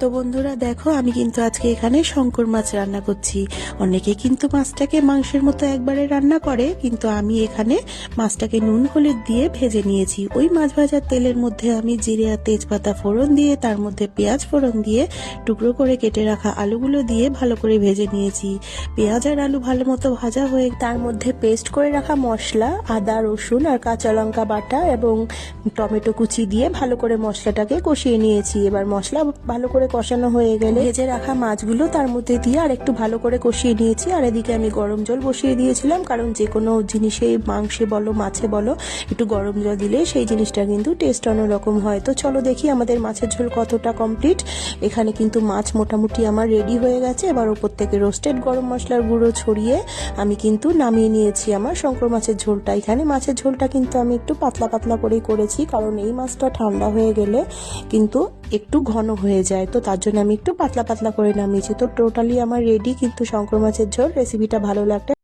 তো বন্ধুরা দেখো, আমি কিন্তু আজকে এখানে শঙ্কর মাছ রান্না করছি। অনেকে কিন্তু মাছটাকে মাংসের মতো একবারে রান্না করে, কিন্তু আমি এখানে মাছটাকে নুন হলুদ দিয়ে ভেজে নিয়েছি। ওই মাছ ভাজার তেলের মধ্যে আমি জিরে আর তেজপাতা ফোড়ন দিয়ে, তার মধ্যে পেঁয়াজ ফোড়ন দিয়ে, টুকরো করে কেটে রাখা আলুগুলো দিয়ে ভালো করে ভেজে নিয়েছি। পেঁয়াজ আর আলু ভালো মতো ভাজা হয়ে তার মধ্যে পেস্ট করে রাখা মশলা, আদা রসুন আর কাঁচা লঙ্কা বাটা এবং টমেটো কুচি দিয়ে ভালো করে মশলাটাকে কষিয়ে নিয়েছি। এবার মশলা ভালো করে কষানো হয়ে গেলে ভেজে রাখা মাছগুলো তার মধ্যে দিয়ে আর একটু ভালো করে কষিয়ে নিয়েছি। আর এদিকে আমি গরম জল বসিয়ে দিয়েছিলাম, কারণ যে কোনো জিনিসে, মাংসে বলো মাছে বলো, একটু গরম জল দিলে সেই জিনিসটা কিন্তু টেস্ট অন্যরকম হয়। তো চলো দেখি আমাদের মাছের ঝোল কতটা কমপ্লিট। এখানে কিন্তু মাছ মোটামুটি আমার রেডি হয়ে গেছে। এবার ওপর থেকে রোস্টেড গরম মশলার গুঁড়ো ছড়িয়ে আমি কিন্তু নামিয়ে নিয়েছি আমার শঙ্কর মাছের ঝোলটা। এখানে মাছের ঝোলটা কিন্তু আমি একটু পাতলা পাতলা করেই করেছি, কারণ এই মাছটা ঠান্ডা হয়ে গেলে কিন্তু একটু ঘন হয়ে যায়, তো তার জন্য আমি একটু পাতলা পাতলা করে নামিয়েছি। তো টোটালি আমার রেডি কিন্তু শঙ্কর মাছের ঝোল। রেসিপিটা ভালো লাগলে